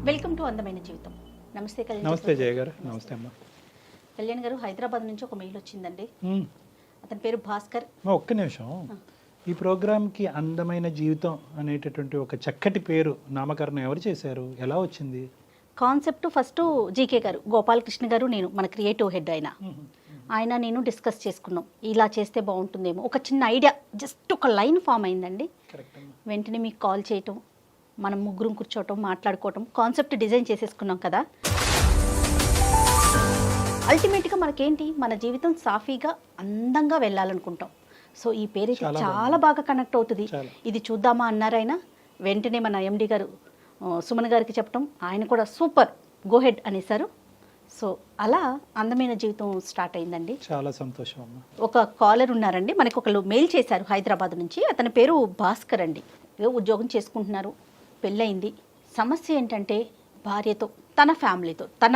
Welcome to అందమైన జీవితం. నమస్తే కళ్యాణ్. నమస్తే జయ గారు. నమస్తే అమ్మ. కళ్యాణ్ గారు, హైదరాబాద్ నుంచి ఒక మెయిల్ వచ్చిందండి. అతని పేరు భాస్కర్. ఒక్క నిమిషం. ఈ ప్రోగ్రామ్కి అందమైన జీవితం అనేటటువంటి ఒక చక్కటి పేరు నామకరణం ఎవరు చేశారు, ఎలా వచ్చింది? కాన్సెప్ట్ ఫస్ట్ జీకే గారు, గోపాలకృష్ణ గారు, నేను, మన క్రియేటివ్ హెడ్ ఆయన నేను డిస్కస్ చేసుకున్నాం. ఇలా చేస్తే బాగుంటుందేమో, ఒక చిన్న ఐడియా, జస్ట్ ఒక లైన్ ఫామ్ అయిందండి. వెంటనే మీకు కాల్ చేయటం, మనం ముగ్గురం కూర్చోవటం, మాట్లాడుకోవటం, కాన్సెప్ట్ డిజైన్ చేసేసుకున్నాం కదా. అల్టిమేట్గా మనకేంటి, మన జీవితం సాఫీగా అందంగా వెళ్ళాలనుకుంటాం. సో ఈ పేరు చాలా బాగా కనెక్ట్ అవుతుంది. ఇది చూద్దామా అన్నారైనా, వెంటనే మన ఎండి గారు సుమన్ గారికి చెప్పటం, ఆయన కూడా సూపర్, గో హెడ్ అనేసారు. సో అలా అందమైన జీవితం స్టార్ట్ అయిందండి. చాలా సంతోషం అమ్మ. ఒక కాలర్ ఉన్నారండి, మనకు ఒకళ్ళు మెయిల్ చేశారు హైదరాబాద్ నుంచి. అతని పేరు భాస్కర్ అండి. ఉద్యోగం చేసుకుంటున్నారు, పెళ్ళయింది. సమస్య ఏంటంటే భార్యతో, తన ఫ్యామిలీతో, తన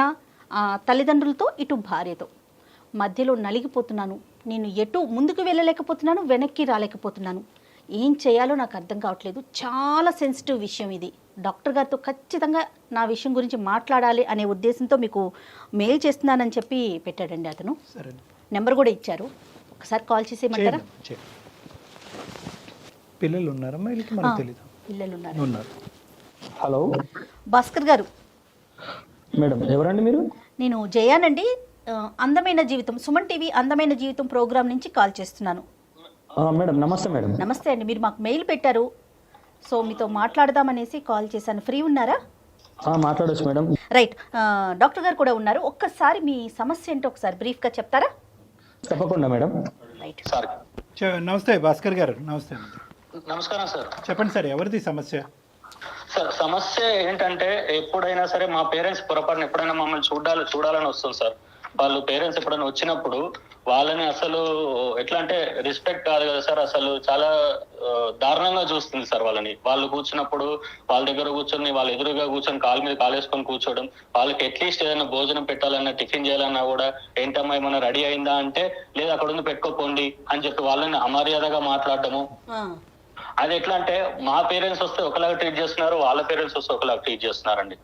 తల్లిదండ్రులతో, ఇటు భార్యతో మధ్యలో నలిగిపోతున్నాను. నేను ఎటు ముందుకు వెళ్ళలేకపోతున్నాను, వెనక్కి రాలేకపోతున్నాను. ఏం చేయాలో నాకు అర్థం కావట్లేదు. చాలా సెన్సిటివ్ విషయం ఇది. డాక్టర్ గారితో ఖచ్చితంగా నా విషయం గురించి మాట్లాడాలి అనే ఉద్దేశంతో మీకు మెయిల్ చేస్తున్నానని చెప్పి పెట్టాడండి అతను. నెంబర్ కూడా ఇచ్చారు, ఒకసారి కాల్ చేసేయమంటారా? పిల్లలు ఉన్నారా? పిల్లలు ఉన్నారు. హలో భాస్కర్ గారు. మేడం, ఎవరండి మీరు? నేను జయానండి, అందమైన జీవితం, సుమన్ టీవీ అందమైన జీవితం ప్రోగ్రామ్ నుంచి కాల్ చేస్తున్నాను. మేడం నమస్తే. మేడం నమస్తే అండి. మీరు మాకు మెయిల్ పెట్టారు, సో మీతో మాట్లాడదామనేసి కాల్ చేశాను. ఫ్రీ ఉన్నారా? మాట్లాడొచ్చు మేడం. రైట్. డాక్టర్ గారు కూడా ఉన్నారు. ఒక్కసారి మీ సమస్య ఏంటో ఒకసారి బ్రీఫ్గా చెప్తారా? తప్పకుండా మేడం. రైట్. నమస్తే భాస్కర్ గారు. నమస్తే. నమస్కారం సార్. చెప్పండి సార్, ఎవరిది సమస్య? సార్ సమస్య ఏంటంటే, ఎప్పుడైనా సరే మా పేరెంట్స్ పొరపాటున ఎప్పుడైనా మమ్మల్ని చూడాలని వస్తుంది సార్. వాళ్ళు పేరెంట్స్ ఎప్పుడైనా వచ్చినప్పుడు వాళ్ళని అసలు ఎట్లా అంటే రెస్పెక్ట్ కాదు కదా సార్, అసలు చాలా దారుణంగా చూస్తుంది సార్ వాళ్ళని. వాళ్ళు కూర్చున్నప్పుడు వాళ్ళ దగ్గర కూర్చొని, వాళ్ళ ఎదురుగా కూర్చొని కాలు మీద కాలేసుకొని కూర్చోవడం, వాళ్ళకి అట్లీస్ట్ ఏదైనా భోజనం పెట్టాలన్నా, టిఫిన్ చేయాలన్నా కూడా ఏంటమ్మా ఏమన్నా రెడీ అయిందా అంటే, లేదు అక్కడ ఉంది పెట్టుకోపోండి అని చెప్పి వాళ్ళని అమర్యాదగా మాట్లాడటము. అది ఎట్లా అంటే, మా పేరెంట్స్ వస్తే ఒకలాగా ట్రీట్ చేస్తున్నారు, వాళ్ళ పేరెంట్స్ వస్తే ఒకలాగా ట్రీట్ చేస్తున్నారండి.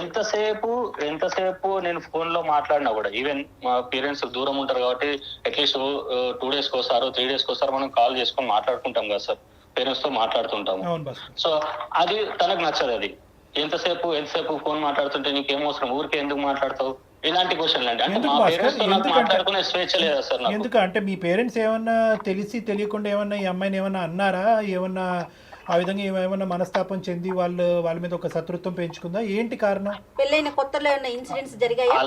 ఎంతసేపు నేను ఫోన్ లో మాట్లాడినా కూడా, ఈవెన్ మా పేరెంట్స్ దూరం ఉంటారు కాబట్టి అట్లీస్ట్ 2 days కోసారో 3 days కోసారో మనం కాల్ చేసుకొని మాట్లాడుకుంటాం కదా సార్, పేరెంట్స్ తో మాట్లాడుతుంటాము. సో అది తనకు నచ్చదు. అది ఎంతసేపు ఫోన్ మాట్లాడుతుంటే నీకేం అవసరం, ఊరికే ఎందుకు మాట్లాడతావు, ఇలాంటి క్వశ్చన్లు అండి. అంటే మా పేరెంట్స్ తో నాకు మాట్లాడుకునే స్వేచ్ఛ లేదా సార్ నాకు. ఎందుకంటే మీ పేరెంట్స్ ఏమన్నా తెలియకుండా ఏమన్నా ఈ అమ్మాయిని ఏమన్నా అన్నారా, ఏమన్నా ఆ విధంగా ఏమైనా మనస్తాపం చెంది వాళ్ళ మీద ఒక శత్రుత్వం పెంచుకుందా, ఏంటి కారణం? పెళ్ళైన కొత్తలో ఏమైనా ఇన్సిడెంట్స్ జరిగాయా?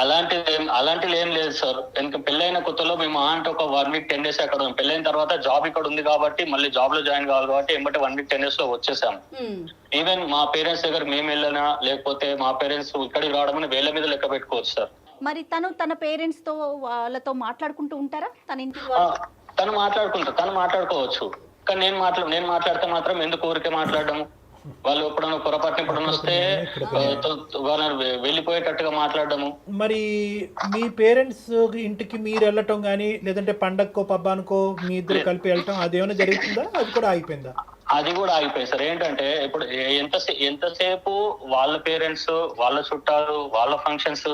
అలాంటిది ఏం లేదు సార్. ఎందుకంటే పెళ్ళైన కొత్తలో మేము అంటే ఒక 1 week 10 days అక్కడ, పెళ్ళైన తర్వాత జాబ్ ఇక్కడ ఉంది కాబట్టి మళ్ళీ జాబ్ లో జాయిన్ కావాలి కాబట్టి ఎంబటి 1 week 10 days లో వచ్చేసాము. ఈవెన్ మా పేరెంట్స్ దగ్గర మేము వెళ్ళినా, లేకపోతే మా పేరెంట్స్ ఇక్కడికి రావడం వేళ్ళ మీద లెక్క పెట్టుకోవచ్చు సార్. మరి తన పేరెంట్స్ తో వాళ్ళతో మాట్లాడుకుంటూ ఉంటారా? తన ఇంటికి తను మాట్లాడుకోవచ్చు, కానీ నేను మాట్లాడితే మాత్రం ఎందుకు ఊరికే మాట్లాడము. వాళ్ళు ఎప్పుడన్నా పొరపాటున వస్తే వాళ్ళని వెళ్ళిపోయేటట్టుగా మాట్లాడము. మరి మీ పేరెంట్స్ ఇంటికి మీరు వెళ్ళటం కానీ, లేదంటే పండగకో పబ్బానికో మీ ఇద్దరు కలిపి వెళ్ళటం, అదేమైనా జరుగుతుందా? అది కూడా ఆగిపోయిందా? అది కూడా ఆగిపోయింది సార్. ఏంటంటే ఇప్పుడు ఎంతసేపు వాళ్ళ పేరెంట్స్, వాళ్ళ చుట్టాలు, వాళ్ళ ఫంక్షన్స్,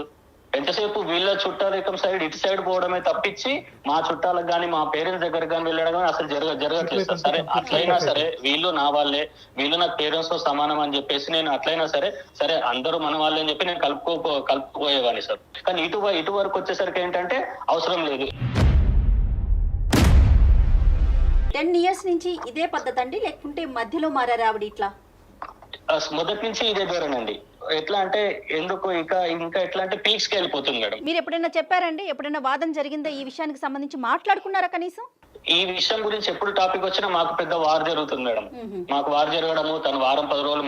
ఎంతసేపు వీళ్ళ చుట్టాలు సైడ్ ఇటు సైడ్ పోవడమే తప్పించి మా చుట్టాలకు కానీ మా పేరెంట్స్ దగ్గర కానీ వెళ్ళడం కానీ అసలు జరగట్లేదు సార్. సరే అట్లయినా సరే వీళ్ళు నా వాళ్ళే, వీళ్ళు నాకు పేరెంట్స్ తో సమానం అని చెప్పేసి నేను అట్లయినా సరే అందరూ మన వాళ్ళే అని చెప్పి నేను కలుపుకోపోయేవాడిని సార్. కానీ ఇటు వరకు వచ్చేసరికి ఏంటంటే అవసరం లేదు. 10 years నుంచి ఇదే పద్ధతి అండి, లేకుంటే మధ్యలో మారారా ఆవిడ? ఇట్లా మొదటి నుంచి ఇదే ధోరణండి. ఎట్లా అంటే ఎందుకు ఇంకా ఎట్లా అంటే పీక్స్ కి వెళ్ళిపోతుంది మేడం. మీరు ఎప్పుడైనా చెప్పారండి? ఎప్పుడైనా వాదన జరిగిందా ఈ విషయానికి సంబంధించి? మాట్లాడుకున్నారా కనీసం? ఈ విషయం గురించి ఎప్పుడు టాపిక్ వచ్చినా మాకు పెద్ద వార్ జరుగుతుంది మేడం. మాకు వార్ జరగడము, తను వారం 10 రోజులు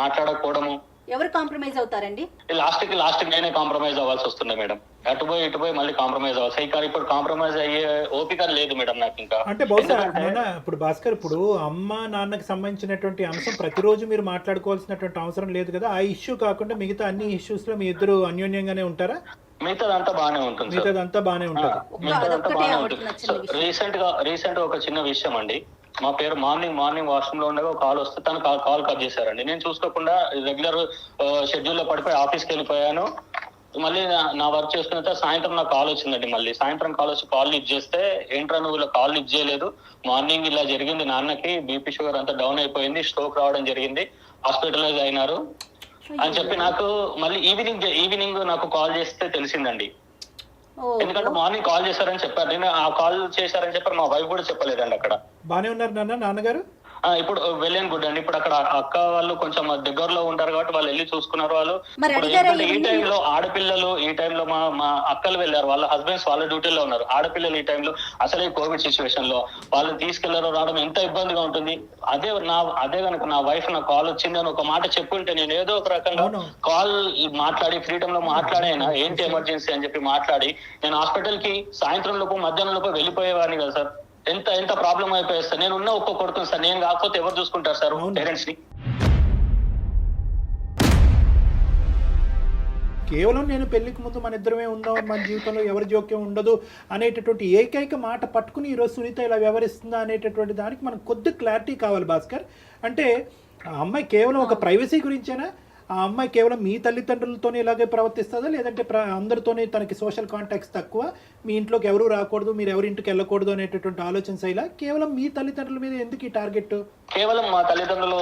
మాట్లాడకపోవడము. ఎవరు కాంప్రమైజ్ అవుతారండి? లాస్ట్ కి నేనే కాంప్రమైజ్ అవ్వాల్సి వస్తుంది మేడం. ఇటుపోయి మళ్ళీ కాంప్రమైజ్ అవ్వాలి. కానీ ఇప్పుడు కాంప్రమైజ్ అయ్యే ఓపిక లేదు మేడం నాకు ఇంకా. అంటే బహుశా ఇప్పుడు భాస్కర్, ఇప్పుడు అమ్మ నాన్నకి సంబంధించినటువంటి అంశం ప్రతిరోజు మీరు మాట్లాడుకోవాల్సినటువంటి అవసరం లేదు కదా. ఆ ఇష్యూ కాకుండా మిగతా అన్ని ఇష్యూస్ లో మీ ఇద్దరు అన్యోన్యంగానే ఉంటారా? మిగతాదంతా బాగానే ఉంటుంది. రీసెంట్ గా ఒక చిన్న విషయం అండి. మా పేరు మార్నింగ్ వాష్రూమ్ లో ఉండగా కాల్ వస్తే తను కాల్ కట్ చేశారండి. నేను చూసుకోకుండా రెగ్యులర్ షెడ్యూల్ లో పడిపోయి ఆఫీస్కి వెళ్ళిపోయాను. మళ్ళీ నా వర్క్ చేసుకున్న తర్వాత సాయంత్రం నాకు కాల్ వచ్చిందండి. మళ్ళీ సాయంత్రం కాల్ వచ్చి కాల్ లిఫ్ట్ చేస్తే, ఏంట్రా నువ్వు ఇలా కాల్ లిఫ్ట్ చేయలేదు, మార్నింగ్ ఇలా జరిగింది, నాన్నకి బీపీ షుగర్ అంతా డౌన్ అయిపోయింది, స్ట్రోక్ రావడం జరిగింది, హాస్పిటలైజ్ అయినారు అని చెప్పి నాకు మళ్ళీ ఈవినింగ్ నాకు కాల్ చేస్తే తెలిసిందండి. ఎందుకంటే మార్నింగ్ కాల్ చేశారని చెప్పారు. నేను ఆ కాల్ చేశారని చెప్పారు, మా వైఫ్ కూడా చెప్పలేదండి. అక్కడ బానే ఉన్నారు నాన్నగారు? ఇప్పుడు వెళ్ళాను గుడ్ అండి. ఇప్పుడు అక్కడ అక్క వాళ్ళు కొంచెం దగ్గరలో ఉంటారు కాబట్టి వాళ్ళు వెళ్ళి చూసుకున్నారు. వాళ్ళు మరి ఇప్పుడు అడిగారా ఏంటంటే ఈ టైంలో ఆడపిల్లలు, ఈ టైంలో మా అక్కలు వెళ్ళారు, వాళ్ళ హస్బెండ్స్ వాళ్ళ డ్యూటీలో ఉన్నారు. ఆడపిల్లలు ఈ టైంలో అసలే కోవిడ్ సిచ్యువేషన్ లో వాళ్ళని తీసుకెళ్లారు రావడం ఎంత ఇబ్బందిగా ఉంటుంది. అదే కనుక నా వైఫ్ నా కాల్ వచ్చింది అని ఒక మాట చెప్పుంటే నేను ఏదో ఒక రకంగా కాల్ మాట్లాడి ఫ్రీడమ్ లో మాట్లాడైనా ఏంటి ఎమర్జెన్సీ అని చెప్పి మాట్లాడి నేను హాస్పిటల్ కి సాయంత్రం లోపు మధ్యాహ్నం లోపు వెళ్ళిపోయేవాడిని కదా సార్. ఎంత ప్రాబ్లం అయిపోయి సార్. నేను ఉన్న ఒక్క కొడుకుని సార్, నేను కాకపోతే ఎవరు చూసుకుంటారు సార్ పేరెంట్స్ ని? కేవలం నేను పెళ్లికి ముందు మన ఇద్దరమే ఉందాం, మన జీవితంలో ఎవరి జోక్యం ఉండదు అనేటటువంటి ఏకైక మాట పట్టుకుని ఈరోజు సునీత ఇలా వ్యవహరిస్తుందా అనేటటువంటి దానికి మనకు కొద్ది క్లారిటీ కావాలి భాస్కర్. అంటే ఆ అమ్మాయి కేవలం ఒక ప్రైవసీ గురించేనా? ఆ అమ్మాయి కేవలం మీ తల్లిదండ్రులతోనే ఇలాగే ప్రవర్తిస్తుందా, లేదంటే అందరితోనే తనకి సోషల్ కాంటాక్ట్స్ తక్కువ, మీ ఇంట్లోకి ఎవరు రాకూడదు, మీరు ఎవరి ఇంటికి వెళ్ళకూడదు అనేటటువంటి ఆలోచన శైలా? కేవలం మీ తల్లిదండ్రుల మీద ఎందుకు ఈ టార్గెట్? కేవలం మా తల్లిదండ్రులు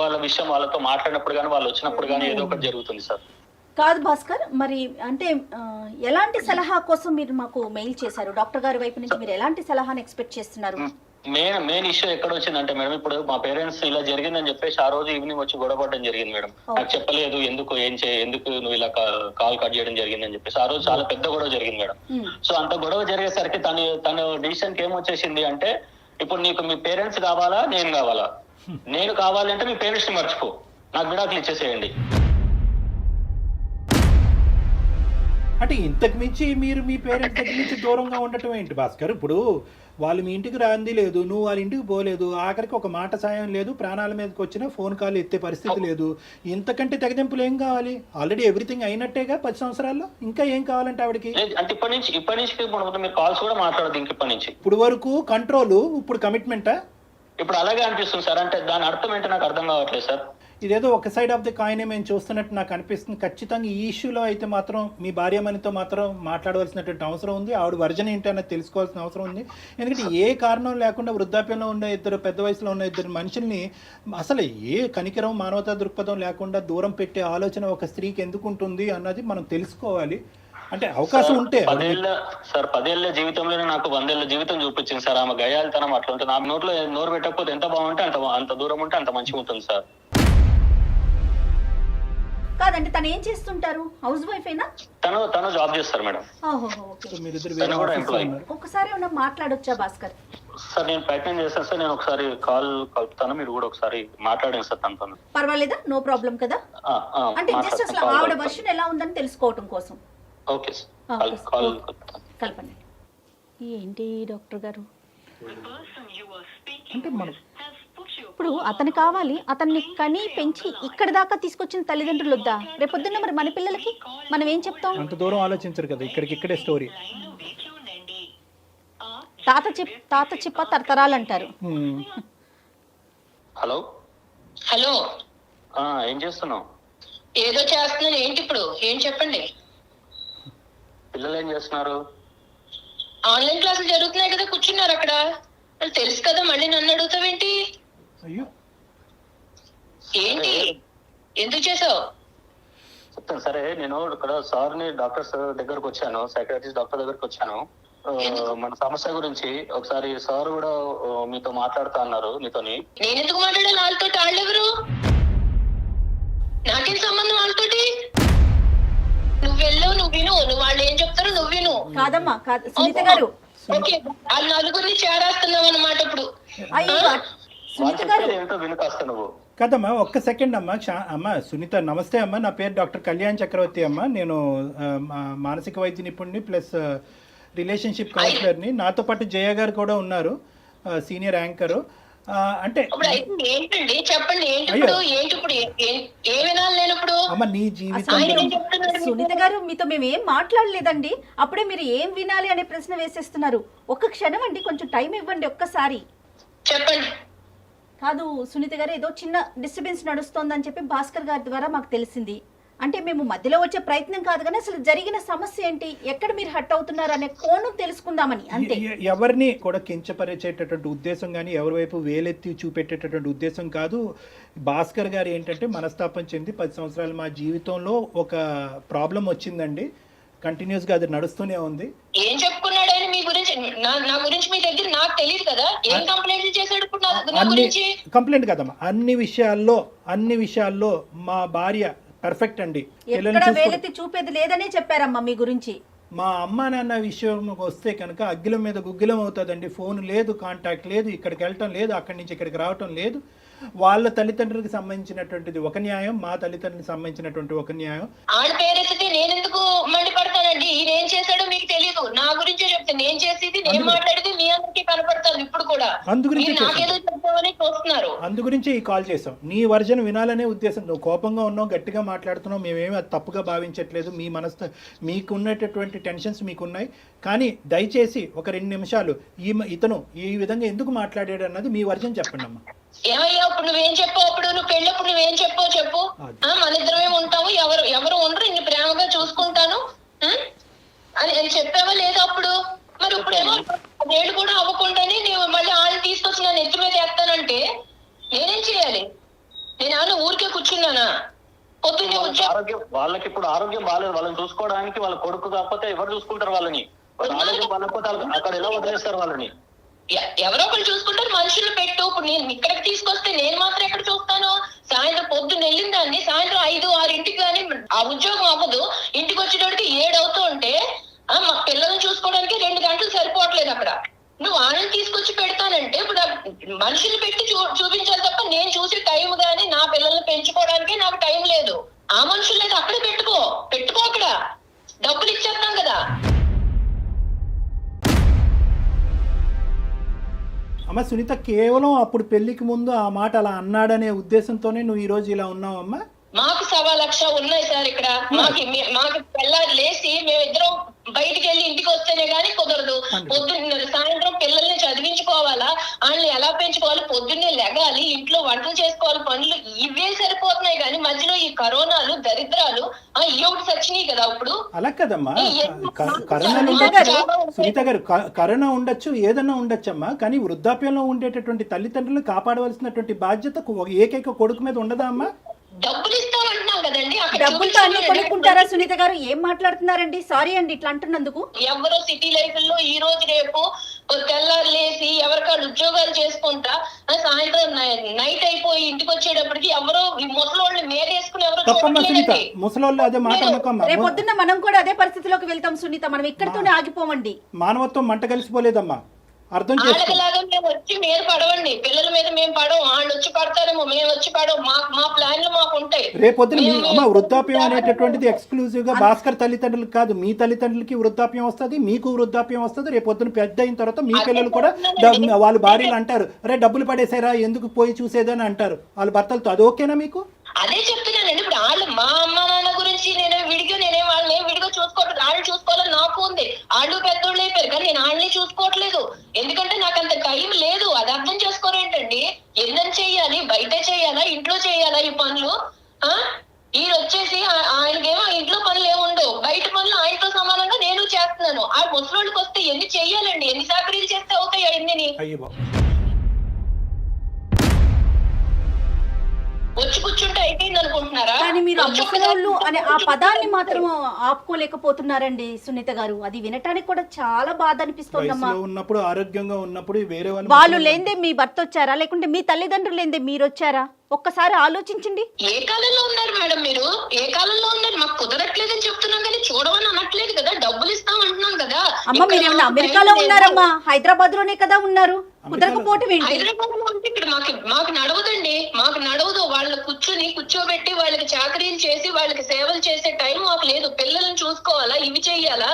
వాళ్ళ విషయం వాళ్ళతో మాట్లాడినప్పుడు కానీ వాళ్ళు వచ్చినప్పుడు కానీ ఏదో ఒకటి జరుగుతుంది సార్. కాదు భాస్కర్, మరి అంటే ఎలాంటి సలహా కోసం మీరు మాకు మెయిల్ చేశారు? డాక్టర్ గారి వైపు నుంచి మీరు ఎలాంటి సలహాను ఎక్స్పెక్ట్ చేస్తున్నారు? మెయిన్ ఇష్యూ ఎక్కడ వచ్చిందంటే మేడం, ఇప్పుడు మా పేరెంట్స్ ఇలా జరిగిందని చెప్పేసి ఆ రోజు ఈవినింగ్ వచ్చి గొడవపడడం జరిగింది మేడం. నాకు చెప్పలేదు, ఎందుకు నువ్వు ఇలా కాల్ కట్ చేయడం జరిగింది అని చెప్పేసి ఆ రోజు చాలా పెద్ద గొడవ జరిగింది మేడం. సో అంత గొడవ జరిగేసరికి తన డిసిషన్ కి ఏమొచ్చేసింది అంటే, ఇప్పుడు నీకు మీ పేరెంట్స్ కావాలా నేను కావాలా? నేను కావాలి అంటే మీ పేరెంట్స్ ని మర్చిపో, నాకు విడాకులు ఇచ్చేసేయండి. అంటే ఇంతకు మించి మీరు మీ పేరెంట్స్ దగ్గర నుంచి దూరంగా ఉండటం ఏంటి భాస్కర్? ఇప్పుడు వాళ్ళు మీ ఇంటికి రాంది లేదు, నువ్వు వాళ్ళ ఇంటికి పోలేదు, ఆఖరికి ఒక మాట సాయం లేదు, ప్రాణాల మీదకి వచ్చినా ఫోన్ కాల్ ఎత్తే పరిస్థితి లేదు. ఇంతకంటే తెగదెంపులు ఏం కావాలి? ఆల్రెడీ ఎవ్రీథింగ్ అయినట్టేగా 10 సంవత్సరాల్లో, ఇంకా ఏం కావాలంటే ఆవిడకి? అంటే ఇప్పటి నుంచి మీరు కాల్స్ కూడా మాట్లాడదు ఇంక ఇప్పటి నుంచి. ఇప్పుడు వరకు కంట్రోల్, ఇప్పుడు కమిట్మెంటా? ఇప్పుడు అలాగే అనిపిస్తుంది సార్. అంటే దాని అర్థం ఏంటో నాకు అర్థం కావట్లేదు సార్. ఇదేదో ఒక సైడ్ ఆఫ్ ది కాయినే మేము చూస్తున్నట్టు నాకు అనిపిస్తుంది. ఖచ్చితంగా ఈ ఇష్యూలో అయితే మాత్రం మీ భార్యమణితో మాత్రం మాట్లాడవలసినటువంటి అవసరం ఉంది. ఆవిడ వర్జన్ ఏంటి అన్నది తెలుసుకోవాల్సిన అవసరం ఉంది. ఎందుకంటే ఏ కారణం లేకుండా వృద్ధాప్యంలో ఉన్న పెద్ద వయసులో ఉన్న ఇద్దరు మనుషుల్ని అసలు ఏ కనికరం, మానవతా దృక్పథం లేకుండా దూరం పెట్టే ఆలోచన ఒక స్త్రీకి ఎందుకు ఉంటుంది అన్నది మనం తెలుసుకోవాలి. అంటే అవకాశం ఉంటే 10 ఏళ్ల జీవితంలోనే నాకు 100 ఏళ్ల జీవితం చూపించింది సార్. ఆమె గయాలితనం అట్లా ఉంటుంది. ఆమె నోట్లో నోరు పెట్టకపోతే ఎంత బాగుంటే అంత దూరం ఉంటే అంత మంచిగా ఉంటుంది సార్. కాదండి, తను ఏం చేస్తుంటారు? హౌస్ వైఫ్ అయినా? తను జాబ్ చేస్తారు మేడం. ఒకసారి మాట్లాడొచ్చా భాస్కర్ సార్? నేను ప్రయత్నం చేస్తాను సార్. నేను ఒకసారి కాల్ కలుపుతాను, మీరు కూడా ఒకసారి మాట్లాడండి సార్ తనతో. పర్వాలేదా? నో ప్రాబ్లం కదా? అంటే జస్ట్ అసలు ఆవిడ వర్షన్ ఎలా ఉందని తెలుసుకోవటం కోసం. ఓకే సార్, కాల్ కలపండి. ఏంటి డాక్టర్ గారు అంటే మనం ఇప్పుడు అతను కావాలి, అతన్ని కని పెంచి ఇక్కడ దాకా తీసుకొచ్చిన తల్లిదండ్రులు వద్దా? రేపొద్దున్న మరి మన పిల్లలకి మనం ఏం చెప్తాం? అంత దూరం ఆలోచించరు కదా, ఇక్కడే స్టోరీ. తాత చెప్ప తరతరాలు అంటారు. హలో హలో, ఏం చేస్తున్నావు? ఏదో చేస్తున్నాను. ఏంటి ఇప్పుడు? ఏం చెప్పండి. పిల్లలు ఏం చేస్తున్నారు? ఆన్లైన్ క్లాసులు జరుగుతున్నాయి కదా, కూర్చున్నారు అక్కడ. వాళ్ళు తెలుసు కదా, మళ్ళీ నన్ను అడుగుతావేంటి? అయ్యో ఏంటి, ఎందుకు చేసావు? చెప్తాను సరే. నేను ఇక్కడ సార్ని డాక్టర్ దగ్గరకు వచ్చాను, సైకాట్రిస్ట్ డాక్టర్ దగ్గరకు వచ్చాను. మన సమస్య గురించి ఒకసారి సార్ కూడా మీతో మాట్లాడుతా అన్నారు. మీతోని నేను ఎందుకు మాట్లాడాను వాళ్ళతో? వాళ్ళెవరు? నాకేం సంబంధం వాళ్ళతోటి? నువ్వు వెళ్ళవు, నువ్వు విను. నువ్వు వాళ్ళు ఏం చెప్తారో నువ్వు విను. కాదమ్మా, సునీత గారు. ఓకే, వాళ్ళ నలుగురిని చేరేస్తున్నావు అన్నమాట ఇప్పుడు. సునీత గారు ఏంటో వినుకాస్తా నువ్వు. కదమ్మా, ఒక్క సెకండ్ అమ్మా. అమ్మ సునీత, నమస్తే అమ్మ. నా పేరు డాక్టర్ కళ్యాణ్ చక్రవర్తి అమ్మ. నేను మానసిక వైద్య నిపుణుని ప్లస్ రిలేషన్షిప్ కౌన్సిలర్ని. నాతో పాటు జయ గారు కూడా ఉన్నారు, సీనియర్ యాంకరు. అంటే ఏంటండి చెప్పండి, ఏంటి ఇప్పుడు? ఏ వినాలి నేను ఇప్పుడు? అమ్మ నీ జీవితం. సునీత గారు, మీతో మేము ఏం మాట్లాడలేదండి, అప్పుడే మీరు ఏం వినాలి అనే ప్రశ్న వేసేస్తున్నారు. ఒక్క క్షణం అండి, కొంచెం టైం ఇవ్వండి ఒక్కసారి. చెప్పండి. కాదు సునీత గారు, ఏదో చిన్న డిస్టర్బెన్స్ నడుస్తోందని చెప్పి భాస్కర్ గారి ద్వారా మాకు తెలిసింది. అంటే మేము మధ్యలో వచ్చే ప్రయత్నం కాదు కానీ అసలు జరిగిన సమస్య ఏంటి, ఎక్కడ మీరు హట్ అవుతున్నారు అనే కోణం తెలుసుకుందామని అంతే. ఎవరిని కూడా కించపరిచేటటువంటి ఉద్దేశం కానీ ఎవరి వైపు వేలెత్తి చూపెట్టేటటువంటి ఉద్దేశం కాదు. భాస్కర్ గారు ఏంటంటే మనస్తాపం చెంది 10 సంవత్సరాలు మా జీవితంలో ఒక ప్రాబ్లం వచ్చిందండి, కంటిన్యూస్గా అది నడుస్తూనే ఉంది. ఏం చెప్పుకున్నాడు ఆయన మీ గురించి? నా గురించి మీ దగ్గర నాకు తెలియదు కదా, ఏం కంప్లైంట్ చేశాడు ఇప్పుడు నా గురించి? కంప్లైంట్ కదమ్మా, అన్ని విషయాల్లో మా భార్య పర్ఫెక్ట్ అండి. ఎక్కడ వేలెత్తి చూపేది లేదనే చెప్పారమ్మా మీ గురించి. మా అమ్మ నాన్న విషయం వస్తే కనుక అగ్గిలం మీద గుగ్గిలం అవుతుందండి. ఫోన్ లేదు, కాంటాక్ట్ లేదు, ఇక్కడికి వెళ్ళటం లేదు, అక్కడి నుంచి ఇక్కడికి రావటం లేదు. వాళ్ళ తల్లిదండ్రులకు సంబంధించినటువంటిది ఒక న్యాయం, మా తల్లిదండ్రులకు సంబంధించినటువంటి ఒక న్యాయం. ఆడ పేరెత్తితే నేను ఎందుకు మండిపడతానండి? ఈయన ఏం చేశాడో మీకు తెలియదు, నా గురించే చెప్తే నేను చేసేది నేను మాట్లాడేది మీ అందరికీ కనపడతాను ఇప్పుడు కూడా. నాకేదో చెప్తామని చూస్తున్నారు. అందు గురించి ఈ కాల్ చేసాం, నీ వర్జన్ వినాలనే ఉద్దేశం. నువ్వు కోపంగా ఉన్నావు, గట్టిగా మాట్లాడుతున్నావు, మేమేమి అది తప్పుగా భావించట్లేదు. మీ మనసు మీకున్నటువంటి టెన్షన్స్ మీకున్నాయి, కానీ దయచేసి ఒక 2 నిమిషాలు ఇతను ఈ విధంగా ఎందుకు మాట్లాడాడు అన్నది మీ వర్జన్ చెప్పండి అమ్మా. ఏమయ్యా ఇప్పుడు నువ్వేం చెప్పావు? అప్పుడు నువ్వు పెళ్ళప్పుడు నువ్వేం చెప్పావు చెప్పు. మన ఇద్దరమే ఉంటాము, ఎవరు ఉండరు, ఇన్ని ప్రేమగా చూసుకుంటాను అని చెప్పావా లేదా అప్పుడు? మరి ఇప్పుడేమో వేడు కూడా అవ్వకుండానే నువ్వు మళ్ళీ ఆళ్ళు తీసుకొచ్చి నన్ను ఎత్తి మీద వేస్తానంటే నేనేం చేయాలి? నేను ఏమన్నా ఊరికే కూర్చున్నానా? పొద్దున్నే వాళ్ళకి ఇప్పుడు ఆరోగ్యం బాగాలేదు, వాళ్ళని చూసుకోవడానికి వాళ్ళ కొడుకు కాకపోతే ఎవరు చూసుకుంటారు వాళ్ళని? ఆరోగ్యం బాగాలేకపోతే అక్కడ ఎలా వదిలేస్తారు వాళ్ళని? ఎవరో ఒకరు చూసుకుంటారు, మనుషులు పెట్టు. ఇప్పుడు నేను ఇక్కడికి తీసుకొస్తే నేను మాత్రం ఎక్కడ చూస్తాను? సాయంత్రం పొద్దున్న వెళ్ళిన దాన్ని సాయంత్రం 5, 6 కానీ ఆ ఉద్యోగం అవ్వదు. ఇంటికి వచ్చేటోడికి 7 అవుతూ ఉంటే మా పిల్లల్ని చూసుకోవడానికి 2 గంటలు సరిపోవట్లేదు అక్కడ. నువ్వు వాళ్ళని తీసుకొచ్చి పెడతానంటే ఇప్పుడు మనుషులు పెట్టి చూపించాలి తప్ప నేను చూసే టైం గానీ నా పిల్లల్ని పెంచుకోవడానికి నాకు టైం లేదు. ఆ మనుషులు లేదు, అక్కడే పెట్టుకో అక్కడ డబ్బులు ఇచ్చేస్తాం కదా. అమ్మ సునీత, కేవలం అప్పుడు పెళ్లికి ముందు ఆ మాట అలా అన్నాడనే ఉద్దేశంతోనే నువ్వు ఈ రోజు ఇలా ఉన్నావు అమ్మా? మాకు 1,00,000 ఉన్నాయి సార్ ఇక్కడ. మాకు పిల్లలు లేచి మేమిద్దరం బయటికి వెళ్ళి ఇంటికి వస్తేనే గానీ కుదరదు. పొద్దున్న సాయంత్రం పిల్లల్ని చదివించుకోవాలా, వాళ్ళని ఎలా పెంచుకోవాలి, పొద్దున్నే లెగాలి, ఇంట్లో వంటలు చేసుకోవాలి, పనులు ఇవే సరిపోతున్నాయి. కానీ మధ్యలో ఈ కరోనాలు దరిద్రాలు ఒకటి సచ్చినాయి కదా. ఇప్పుడు అలా కదమ్మా, సునీత గారు, కరోనా ఉండొచ్చు, ఏదన్నా ఉండొచ్చమ్మా, కానీ వృద్ధాప్యంలో ఉండేటటువంటి తల్లిదండ్రులు కాపాడవలసినటువంటి బాధ్యత ఏకైక కొడుకు మీద ఉండదా అమ్మా? డబ్బులు ఇస్తామంటున్నాం కదండి. డబ్బులతో అన్ని కొనుక్కుంటారా సునీత గారు? ఏం మాట్లాడుతున్నారండి? సారీ అండి ఇట్లా అంటున్నందుకు. ఎవరో సిటీ లైఫ్ లో ఈ రోజు రేపు తెల్లారు లేసి ఎవరికాళ్ళు ఉద్యోగాలు చేసుకుంటా సాయంత్రం నైట్ అయిపోయి ఇంటికి వచ్చేటప్పటికి ఎవరో ముసలోళ్ళని మేరేసుకుని రేపు పొద్దున్న మనం కూడా అదే పరిస్థితిలోకి వెళ్తాం సునీత. మనం ఇక్కడితోనే ఆగిపోమండి. మానవత్వం మంట కలిసిపోలేదమ్మా, అర్థం వాళ్ళలాగా మేము వచ్చి మీరు పడవండి, పిల్లల మీద మేము పడవు, వాళ్ళు వచ్చి పడతారేమో, మేము వచ్చి పడవు. మా ప్లాన్లు మాకు ఉంటాయి. రేపొద్దున వృద్ధాప్యం అనేటటువంటిది ఎక్స్క్లూజివ్ గా భాస్కర్ తల్లిదండ్రులకు కాదు, మీ తల్లిదండ్రులకి వృద్ధాప్యం వస్తుంది, మీకు వృద్ధాప్యం వస్తుంది. రేపొద్దున పెద్ద అయిన తర్వాత మీ పిల్లలు కూడా వాళ్ళ భార్యలు అంటారు, అరే డబ్బులు పడేసారా ఎందుకు పోయి చూసేదని అంటారు వాళ్ళ భర్తలతో. అది ఓకేనా మీకు? అదే చెప్తున్నానండి. ఇప్పుడు వాళ్ళు మా అమ్మ నాన్న గురించి వాళ్ళని విడిగా చూసుకోవట్లేదు. వాళ్ళు చూసుకోవాలని నాకు ఉంది, వాళ్ళు పెద్దోళ్ళు అయిపోయారు, కానీ నేను వాళ్ళని చూసుకోవట్లేదు. ఎందుకంటే నాకు అంత టైం లేదు. అది అర్థం చేసుకోరేంటండి? ఎన్నని చెయ్యాలి, బయట చెయ్యాలా, ఇంట్లో చెయ్యాలా ఈ పనులు? ఈయన వచ్చేసి ఆయనకేమో ఇంట్లో పనులు ఏముండవు, బయట పనులు ఆయనతో సమానంగా నేను చేస్తున్నాను. ఆ ముసలోళ్ళకి వస్తే ఎన్ని చెయ్యాలండి? ఎన్ని సాకరీలు చేస్తే అవుతాయి అన్ని? వచ్చి కూర్చుంటే అయిపోయింది అనుకుంటున్నారా? కానీ మీరు ముసలోళ్ళు అనే ఆ పదాన్ని మాత్రం ఆపుకోలేకపోతున్నారండి సునీత గారు. అది వినటానికి కూడా చాలా బాధ అనిపిస్తోందమ్మా. ఉన్నప్పుడు ఆరోగ్యంగా ఉన్నప్పుడు వేరే వాళ్ళు లేందే మీ భర్త వచ్చారా, లేకుంటే మీ తల్లిదండ్రులు లేందే మీరు వచ్చారా? ఒక్కసారి ఆలోచించండి. ఏ కాలంలో ఉన్నారు మేడం మీరు? ఏ కాలంలో ఉన్నారు? మాకు కుదరట్లేదని చెప్తున్నాం కానీ చూడమని అనట్లేదు కదా. డబ్బులు ఇస్తాం అంటున్నాం కదా. అమ్మ మీరు ఏమన్నా అమెరికాలో ఉన్నారమ్మా? హైదరాబాద్ లోనే కదా ఉన్నారు. కుదరకపోవటం ఏంటి? హైదరాబాద్ లో ఉంటే ఇక్కడ మాకు నడవదండి, మాకు నడవదు. వాళ్ళని కూర్చోబెట్టి వాళ్ళకి చాకరీలు చేసి వాళ్ళకి సేవలు చేసే టైం మాకు లేదు. పిల్లల్ని చూసుకోవాలా, ఇవి చెయ్యాలా,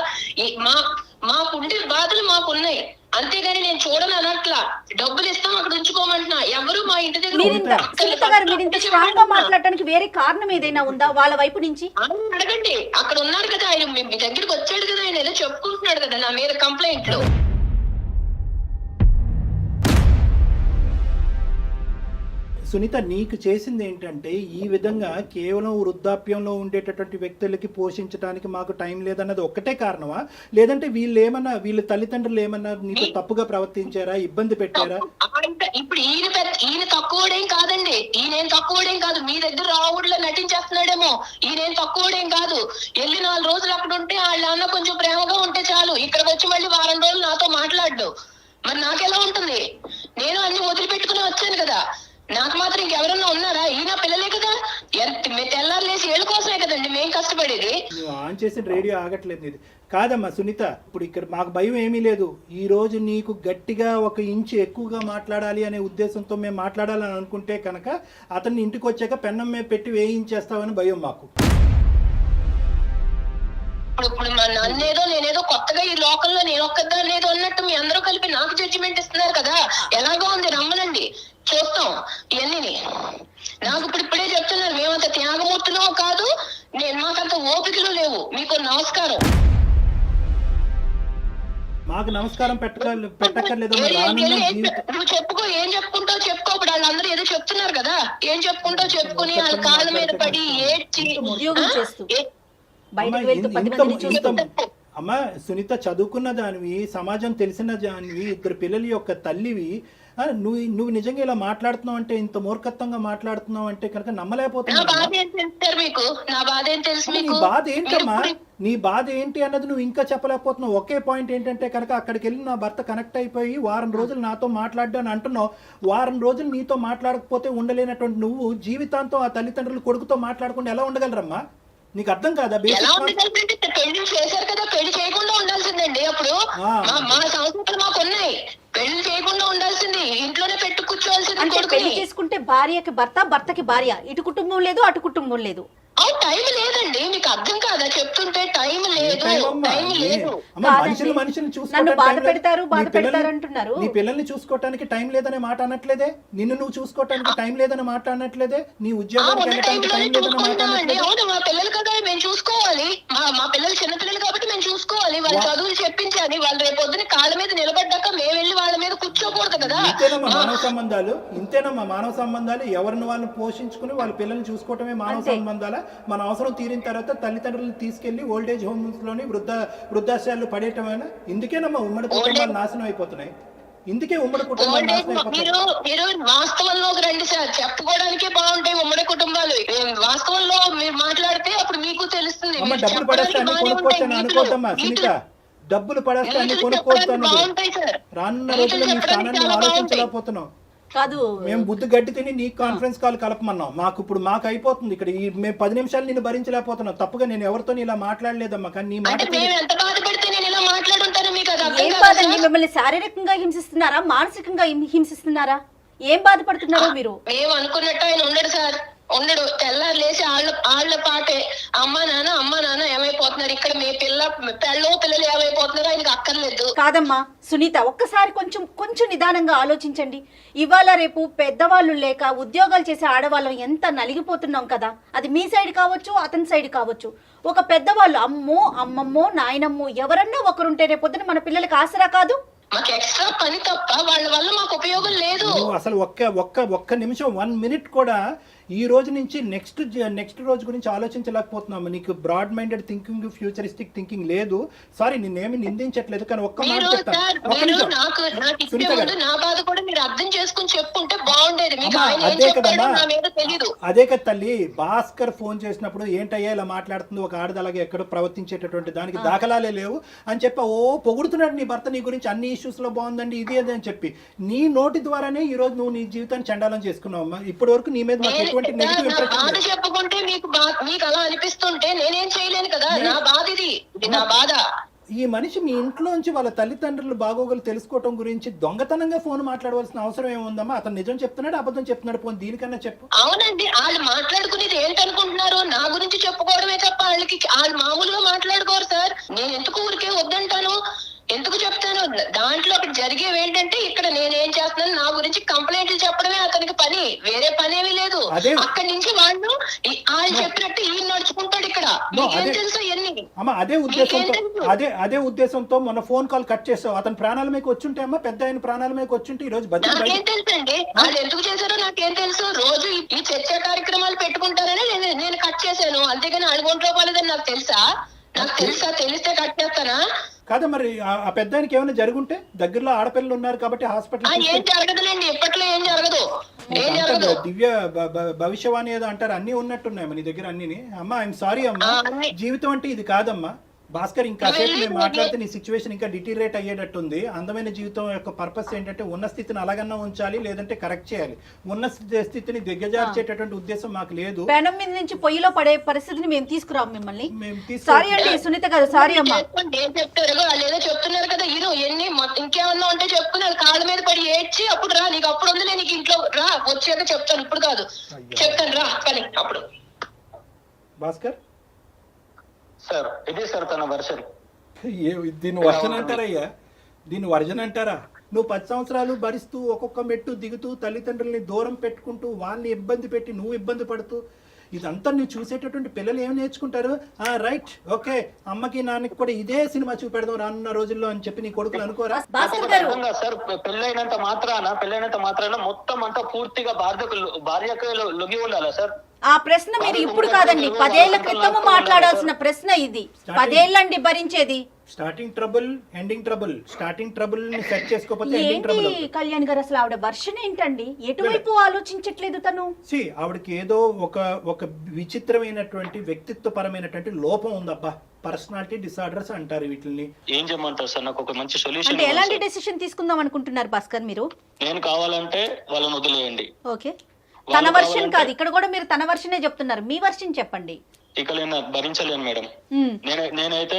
మాకుండే బాధలు మాకున్నాయి. అంతేగాని నేను చూడను అనట్లా. డబ్బులు ఇస్తాం అక్కడ ఉంచుకోమంటున్నా. ఎవరు మా ఇంటి దగ్గర స్ట్రాంగ్ గా మాట్లాడటానికి వేరే కారణం ఏదైనా ఉందా వాళ్ళ వైపు నుంచి? అడగండి. అక్కడ ఉన్నారు కదా ఆయన, మీ దగ్గరికి వచ్చాడు కదా ఆయన, ఏదో చెప్పుకుంటున్నాడు కదా నా మీద కంప్లైంట్లు. సునీత నీకు చేసింది ఏంటంటే ఈ విధంగా కేవలం వృద్ధాప్యంలో ఉండేటటువంటి వ్యక్తులకి పోషించడానికి మాకు టైం లేదన్నది ఒక్కటే కారణమా, లేదంటే వీళ్ళ తల్లిదండ్రులు ఏమన్నా నీకు తప్పుగా ప్రవర్తించారా, ఇబ్బంది పెట్టారా? ఇప్పుడు ఈయన తక్కువడేం కాదండి, ఈయన తక్కువడేం కాదు. మీ దగ్గర రావుడిలో నటించేస్తున్నాడేమో. ఈయన తక్కువడేం కాదు. వెళ్ళి 4 రోజులు అక్కడ ఉంటే వాళ్ళ నాన్న కొంచెం ప్రేమగా ఉంటే చాలు, ఇక్కడికి వచ్చి మళ్ళీ వారం రోజులు నాతో మాట్లాడు. మరి నాకెలా ఉంటుంది? నేను అన్ని వదిలిపెట్టుకుని వచ్చాను కదా. నాకు మాత్రం ఇంకెవరన్నా ఉన్నారా? ఈయన పిల్లలే కదా. తెల్లారు లేసి ఏళ్ళ కోసమే కదండి మేము కష్టపడేది. నువ్వు ఆన్ చేసిన రేడియో ఆగట్లేదు ఇది. కాదమ్మా సునీత, ఇప్పుడు ఇక్కడ మాకు భయం ఏమీ లేదు. ఈ రోజు నీకు గట్టిగా 1 ఇంచు ఎక్కువగా మాట్లాడాలి అనే ఉద్దేశంతో మేము మాట్లాడాలని అనుకుంటే కనుక అతన్ని ఇంటికి వచ్చాక పెన్నం మీద పెట్టి వేయించేస్తామని భయం మాకు. ఇప్పుడు నన్నేదో నేనేదో కొత్తగా ఈ లోకల్లో నేను ఒక్కదాన్ని ఏదో అన్నట్టు మీ అందరూ కలిపి నాకు జడ్జిమెంట్ ఇస్తున్నారు కదా. ఎలాగో ఉంది, రమ్మనండి చూస్తాం ఇవన్నీ. నాకు ఇప్పుడే చెప్తున్నారు, మేమంత త్యాగమూర్తులో కాదు, మాకంత ఓపికలు లేవు. మీకు నమస్కారం. మాకు నమస్కారం పెట్టక్కర్లేదు. నువ్వు చెప్పుకో, ఏం చెప్పుకుంటావు చెప్పుకో. ఇప్పుడు వాళ్ళందరూ ఏదో చెప్తున్నారు కదా, ఏం చెప్పుకుంటావు చెప్పుకుని వాళ్ళ కాళ్ళ మీద పడి ఏడ్చి అమ్మా సునీత, చదువుకున్న దానివి, సమాజం తెలిసిన దానివి, 2 పిల్లల యొక్క తల్లివి, నువ్వు నిజంగా ఇలా మాట్లాడుతున్నావు అంటే, ఇంత మూర్ఖత్వంగా మాట్లాడుతున్నావు అంటే కనుక నమ్మలేకపోతున్నావు. నీ బాధ ఏంటమ్మా, నీ బాధ ఏంటి అన్నది నువ్వు ఇంకా చెప్పలేకపోతున్నావు. ఒకే పాయింట్ ఏంటంటే కనుక అక్కడికి వెళ్ళి నా భర్త కనెక్ట్ అయిపోయి వారం రోజులు నాతో మాట్లాడ్డాను అంటున్నావు. వారం రోజులు నీతో మాట్లాడకపోతే ఉండలేనటువంటి నువ్వు జీవితాంతం ఆ తల్లిదండ్రులు కొడుకుతో మాట్లాడకుండా ఎలా ఉండగలరమ్మా? నీకు అర్థం కాదా? పెళ్లి చేశారు కదా, పెళ్లి చేయకుండా ఉండాల్సిందండి. అప్పుడు మా సంస్కృతులు మాకు ఉన్నాయి. పెళ్లి చేయకుండా ఉండాల్సింది, ఇంట్లోనే పెట్టు కూర్చోవాల్సింది. పెళ్లి చేసుకుంటే భార్యకి భర్త, భర్తకి భార్య, ఇటు కుటుంబం లేదు అటు కుటుంబం లేదు. టైం లేదండి, మీకు అర్థం కాదా చెప్తుంటే? టైం లేదు, టైం లేదు. నన్ను బాధ పెడతారు అంటున్నారు. నీ పిల్లల్ని చూసుకోవటానికి టైం లేదనే మాట అనట్లేదే, నిన్ను నువ్వు చూసుకోవటానికి టైం లేదనే మాట అనట్లేదే, నీ ఉద్యోగానికి వెళ్ళడానికి టైం లేదనే మాట అనట్లేదే. అవును, మా పిల్లలు కదా మేము చూసుకోవాలి. మా పిల్లలు చిన్న పిల్లలు కాబట్టి మేము చూసుకోవాలి. వాళ్ళ చదువులు చెప్పించాలి. వాళ్ళు రేపు పొద్దున కాళ్ళ మీద నిలబడ్డాక మేము వెళ్ళి వాళ్ళ మీద కూర్చోకూడదు కదా. ఇంతేనమ్మా మానవ సంబంధాలు. ఎవరిని వాళ్ళని పోషించుకుని వాళ్ళ పిల్లల్ని చూసుకోవటమే మానవ సంబంధాలా? మన అవసరం తీరిన తర్వాత తల్లిదండ్రులను తీసుకెళ్లి ఓల్డేజ్ హోమ్స్ లోని వృద్ధాశ్రయాలు పడేయటమేనా? ఇందుకేనమ్మా ఉమ్మడి కుటుంబాలు నాశనం అయిపోతున్నాయి. ఇందుకే ఉమ్మడి కుటుంబాలు నాశనం అయిపోతున్నాయి. మీరు వాస్తవంలోకి రండి సార్, చెప్పుకోవడానికే బాగుంటాయి ఉమ్మడి కుటుంబాలు. వాస్తవంలో మీరు మాట్లాడితే అప్పుడు మీకు తెలుస్తుంది. డబ్బులు పడేస్తే అన్ని కొనుక్కోవచ్చని అనుకోద్దమ్మా సునీత. డబ్బులు పడేస్తే అన్ని కొనుక్కోవచ్చు. రానున్న రోజుల్లో నీ స్థానాన్ని ఆలోచించలేకపోతున్నావు. కాదు, మేము బుద్ధి గడ్డి తిని నీ కాన్ఫరెన్స్ కాల్ కలపమన్నాం. మాకు అయిపోతుంది ఇక్కడ. మేము 10 నిమిషాలు నేను భరించలేకపోతున్నాం. తప్పుగా నేను ఎవరితో ఇలా మాట్లాడలేదమ్మా. కానీ నీ మాట ఏం బాధండి? మిమ్మల్ని శారీరకంగా హింసిస్తున్నారా, మానసికంగా హింసిస్తున్నారా? ఏం బాధపడుతున్నారో మీరు? మేము అనుకున్నట్టు ఆయన ఉండడు సార్, ఉండడు. తెల్లారు లేచి వాళ్ళ పాటే అమ్మా నాన్న ఏమైపోతున్నారు, ఇక్కడ మీ పిల్లలు ఏమైపోతున్నారు ఆయనకు అక్కర్లేదు. కాదమ్మా సునీత, ఒక్కసారి కొంచెం నిదానంగా ఆలోచించండి. ఇవాళ రేపు పెద్దవాళ్ళు లేక ఉద్యోగాలు చేసే ఆడవాళ్ళం ఎంత నలిగిపోతున్నాం కదా. అది మీ సైడ్ కావచ్చు, అతని సైడ్ కావచ్చు. ఒక పెద్దవాళ్ళు అమ్మమ్మో నాయనమ్మో ఎవరన్నా ఒకరుంటే రేపొద్దున మన పిల్లలకి ఆసరా కాదు. మాకు ఎక్స్ట్రా పని తప్ప వాళ్ళ వల్ల మాకు ఉపయోగం లేదు. అసలు ఒక్క నిమిషం 1 మినిట్ కూడా ఈ రోజు నుంచి నెక్స్ట్ రోజు గురించి ఆలోచించలేకపోతున్నాము. నీకు broad minded thinking, futuristic thinking లేదు. సారీ, నిన్నేమి నిందించట్లేదు, కానీ ఒక్క మాట చెప్తాను. నా బాధ కూడా మీరు అర్థం చేసుకుని చెప్పుకుంటే బాగుండేది. అదే కదా తల్లి, భాస్కర్ ఫోన్ చేసినప్పుడు ఏంటయ్యా ఇలా మాట్లాడుతుంది ఒక ఆడదలాగా ఎక్కడో ప్రవర్తించేటటువంటి దానికి దాఖలాలే లేవు అని చెప్పి పొగుడుతున్నాడు నీ భర్త నీ గురించి. అన్ని ఇష్యూస్ లో బాగుందండి ఇది అది అని చెప్పి నీ నోటి ద్వారానే ఈ రోజు నువ్వు నీ జీవితాన్ని చండాలం చేసుకున్నావు అమ్మా. ఇప్పటి వరకు నీ మీద మాకు బాధ చెప్పుకుంటే మీకు అలా అనిపిస్తుంటే నేనేం చేయలేను కదా. నా బాధ ఇది నా బాధ. ఈ మనిషి మీ ఇంట్లోంచి వాళ్ళ తల్లిదండ్రులు బాగోగులు తెలుసుకోవటం గురించి దొంగతనంగా ఫోన్ మాట్లాడవలసిన అవసరం ఏముందమ్మా? అతను నిజం చెప్తున్నాడు, అబద్ధం చెప్తున్నాడు, ఫోన్ దీనికన్నా చెప్పు. అవునండి, వాళ్ళు మాట్లాడుకునేది ఏంటనుకుంటున్నారు? నా గురించి చెప్పుకోవడమే తప్ప వాళ్ళు మామూలుగా మాట్లాడుకోరు సార్. నేను ఎందుకు ఊరికే వద్దంటాను, ఎందుకు చెప్తాను? దాంట్లో అక్కడ జరిగేవి ఏంటంటే ఇక్కడ నేనేం చేస్తున్నాను, నా గురించి కంప్లైంట్లు చెప్పడమే అతనికి పని, వేరే పనేమీ లేదు. అక్కడి నుంచి వాళ్ళు చెప్పినట్టు ఈయన నడుచుకుంటాడు ఇక్కడ. మీకేం తెలుసు ఎన్ని? అదే ఉద్దేశంతో మొన్న ఫోన్ కాల్ కట్ చేసావు. అతని ప్రాణాల మీకు వచ్చుంటే అమ్మా, పెద్ద ఆయన ప్రాణాల మీకు వచ్చుంటే ఈ రోజు నాకేం తెలుసు అండి వాళ్ళు ఎందుకు చేశారో నాకేం తెలుసు. చేశాను, అంతేగాని ఆడి ఒంట్లో బాలేదని నాకు తెలుసా? తెలిస్తే కట్టేస్తానా? కాదా మరి ఆ పెద్దానికి ఏమైనా జరుగుంటే దగ్గరలో ఆడపిల్లలు ఉన్నారు కాబట్టి హాస్పిటల్ ఏం జరగదులేండి, ఇప్పట్లో ఏం జరగదు. దివ్య భవిష్యవాణి ఏదో అంటారు, అన్ని ఉన్నట్టున్నాయి నీ దగ్గర అన్ని. అమ్మా ఐఎమ్ సారీ అమ్మా, జీవితం అంటే ఇది కాదమ్మా. భాస్కర్ ఇంకా సేపు నేను మాట్లాడితే నీ సిచ్యువేషన్ ఇంకా డిటీరియేట్ అయ్యేటట్టుంది. అందమైన జీవితం యొక్క పర్పస్ ఏంటంటే ఉన్న స్థితిని అలాగన్నా ఉంచాలి, లేదంటే కరెక్ట్ చేయాలి. ఉన్న స్థితిని దిగ్గజార్చేటటువంటి ఉద్దేశం మాకు లేదు. పెనం మీద నుంచి పొయ్యిలో పడే పరిస్థితిని మేము తీసుకురాము మిమ్మల్ని. సారీ అండి సునీత గారు, సారీ అమ్మా. ఏం చెప్తారు వాళ్ళు ఏదో చెప్తున్నారు కదా, ఇరు ఎన్ని ఇంకేమన్నా ఉంటే చెప్పుకున్నారు, కాళ్ళ మీద పడి ఏడ్చి అప్పుడు రా, నీకు అప్పుడు ఉంది, నీకు ఇంట్లో రా, వచ్చాక చెప్తాను, ఇప్పుడు కాదు చెప్తాను రా కానీ అప్పుడు. భాస్కర్ సార్ ఇది సార్ తన వర్షన్. దీన్ని వర్జన్ అంటారయ్యా, దీన్ని వర్జన్ అంటారా? నువ్వు 10 సంవత్సరాలు భరిస్తూ ఒక్కొక్క మెట్టు దిగుతూ తల్లిదండ్రుల్ని దూరం పెట్టుకుంటూ వాళ్ళని ఇబ్బంది పెట్టి నువ్వు ఇబ్బంది పడుతూ ఇదంతా నువ్వు చూసేటటువంటి పిల్లలు ఏమి నేర్చుకుంటారు? రైట్, ఓకే, అమ్మకి నాన్నకి కూడా ఇదే సినిమా చూపెడదాం రానున్న రోజుల్లో అని చెప్పి నీ కొడుకులు అనుకోరా? సార్ పెళ్ళైనంత మాత్రాన మొత్తం అంతా పూర్తిగా భార్యకు లొంగి ఉండాలా సార్? ఆ ప్రశ్న మీరు ఇప్పుడు కాదండి, 10 ఏళ్ల క్రితం మాట్లాడాల్సిన ప్రశ్న ఇది. 10 ఏళ్ళండి భరించేది. Starting trouble, ending trouble. Starting trouble ని సెట్ చేసుకోకపోతే ఎండింగ్ ట్రబుల్. ఏంటి కళ్యాణ్ గారు అసలు ఆవిడ వర్షన్ ఏంటండి? ఎటువైపు ఆలోచించట్లేదు తను. ఆవిడకి ఏదో ఒక విచిత్రమైనటువంటి వ్యక్తిత్వపరమైనటువంటి లోపం ఉందబ్బా. పర్సనాలిటీ డిసార్డర్స్ అంటారు వీటిని. ఏం చేయమంటారు సార్? నాకు ఒక మంచి సొల్యూషన్. అంటే ఎలాంటి డెసిషన్ తీసుకుందాం అనుకుంటున్నారు భాస్కర్ మీరు? నేను కావాలంటే వాళ్ళని వదిలేయండి. ఓకే, తన వర్షన్ కాదు, ఇక్కడ కూడా మీరు తన వర్షనే చెప్తున్నారు, మీ వర్షన్ చెప్పండి. ఇక నేను భరించలేను మేడం. నేనైతే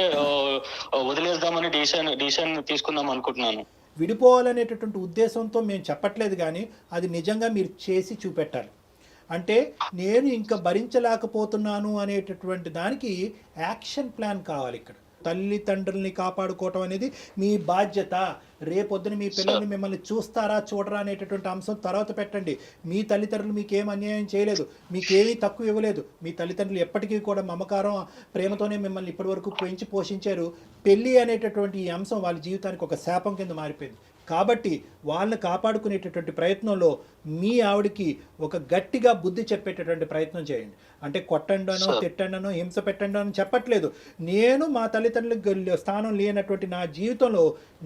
వదిలేద్దామని డిసిషన్ తీసుకుందాం అనుకుంటున్నాను. విడిపోవాలనేటటువంటి ఉద్దేశంతో మేము చెప్పట్లేదు, కానీ అది నిజంగా మీరు చేసి చూపెట్టాలి. అంటే నేను ఇంకా భరించలేకపోతున్నాను అనేటటువంటి దానికి యాక్షన్ ప్లాన్ కావాలి. ఇక్కడ తల్లిదండ్రుల్ని కాపాడుకోవటం అనేది మీ బాధ్యత. రేపొద్దున మీ పిల్లల్ని మిమ్మల్ని చూస్తారా చూడరా అనేటటువంటి అంశం తర్వాత పెట్టండి. మీ తల్లిదండ్రులు మీకేం అన్యాయం చేయలేదు, మీకేమీ తక్కువ ఇవ్వలేదు. మీ తల్లిదండ్రులు ఎప్పటికీ కూడా మమకారం ప్రేమతోనే మిమ్మల్ని ఇప్పటి వరకు పెంచి పోషించారు. పెళ్ళి అనేటటువంటి ఈ అంశం వాళ్ళ జీవితానికి ఒక శాపం కింద మారిపోయింది. కాబట్టి వాళ్ళని కాపాడుకునేటటువంటి ప్రయత్నంలో మీ ఆవిడికి ఒక గట్టిగా బుద్ధి చెప్పేటటువంటి ప్రయత్నం చేయండి. అంటే కొట్టండనో తిట్టండనో హింస పెట్టండో అని చెప్పట్లేదు. నేను మా తల్లిదండ్రులకు స్థానం లేనటువంటి నా జీవితంలో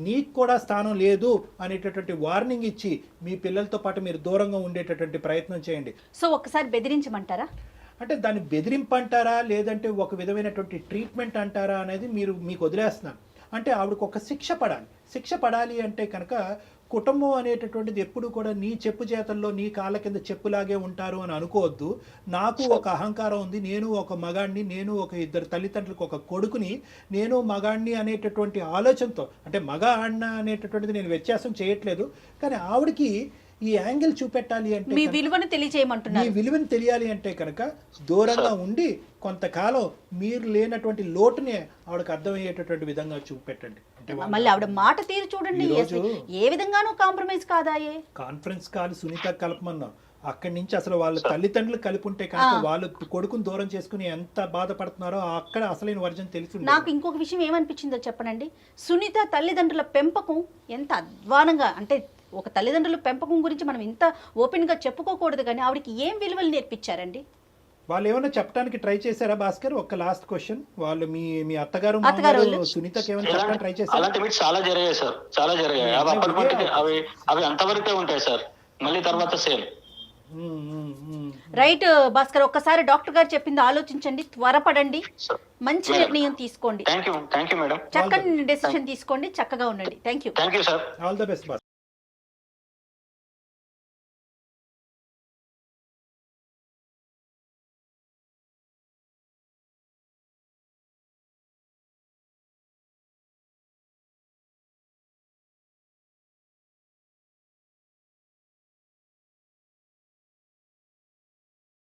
నీకు కూడా స్థానం లేదు అనేటటువంటి వార్నింగ్ ఇచ్చి మీ పిల్లలతో పాటు మీరు దూరంగా ఉండేటటువంటి ప్రయత్నం చేయండి. సో ఒక్కసారి బెదిరించమంటారా? అంటే దాన్ని బెదిరింపు అంటారా, లేదంటే ఒక విధమైనటువంటి ట్రీట్మెంట్ అంటారా అనేది మీకు వదిలేస్తున్నాను. అంటే ఆవిడకు ఒక శిక్ష పడాలి అంటే కనుక కుటుంబం అనేటటువంటిది ఎప్పుడు కూడా నీ చెప్పు చేతల్లో నీ కాళ్ళ కింద చెప్పులాగే ఉంటారు అని అనుకోవద్దు. నాకు ఒక అహంకారం ఉంది, నేను ఒక మగాడిని, నేను ఒక ఇద్దరు తల్లిదండ్రులకు ఒక కొడుకుని, నేను మగాడిని అనేటటువంటి ఆలోచనతో, అంటే మగ ఆడిన అనేటటువంటిది నేను వ్యత్యాసం చేయట్లేదు, కానీ ఆవిడకి ఈ యాంగిల్ చూపెట్టాలి అంటే, మీ విలువను తెలియజేయమంటున్నారు. మీ విలువను తెలియాలి అంటే కనుక దూరంగా ఉండి కొంతకాలం మీరు లేనటువంటి లోటునే ఆవిడకి అర్థమయ్యేటటువంటి విధంగా చూపెట్టండి. మళ్ళీ ఆవిడ మాట తీరు చూడండి, ఏ విధంగానూ కాంప్రమైజ్ కాదాయే. కాన్ఫరెన్స్ కాల్ సునీత కలపమన్నాం, అక్కడి నుంచి అసలు వాళ్ళ తల్లిదండ్రులు కలిపి ఉంటే కనుక వాళ్ళు కొడుకుని దూరం చేసుకుని ఎంత బాధపడుతున్నారో అక్కడ అసలైన వర్జన్ తెలిసి. నాకు ఇంకొక విషయం ఏమనిపించిందో చెప్పనండి, సునీత తల్లిదండ్రుల పెంపకం ఎంత అధ్వానంగా, అంటే ఒక తల్లిదండ్రుల పెంపకం గురించి మనం ఇంత ఓపెన్గా చెప్పుకోకూడదు, కానీ ఆవిడకి ఏం విలువలు నేర్పించారండి? వాళ్ళు ఏమైనా చెప్పడానికి ట్రై చేశారా భాస్కర్? ఒక లాస్ట్ క్వశ్చన్, వాళ్ళు మీ అత్తగారు సునీతకి ఏమైనా చెప్పడానికి ట్రై చేశారు? అలాంటివి చాలా జరిగాయి సార్, చాలా జరిగాయి. అవి అంతవరకే ఉంటాయి సార్, మళ్ళీ తర్వాత సేమ్. రైట్ భాస్కర్, ఒక్కసారి డాక్టర్ గారు చెప్పింది ఆలోచించండి, త్వరపడండి, మంచి నిర్ణయం తీసుకోండి. Thank you madam. చక్కని డెసిషన్ తీసుకోండి, చక్కగా ఉండండి. Thank you sir. All the best.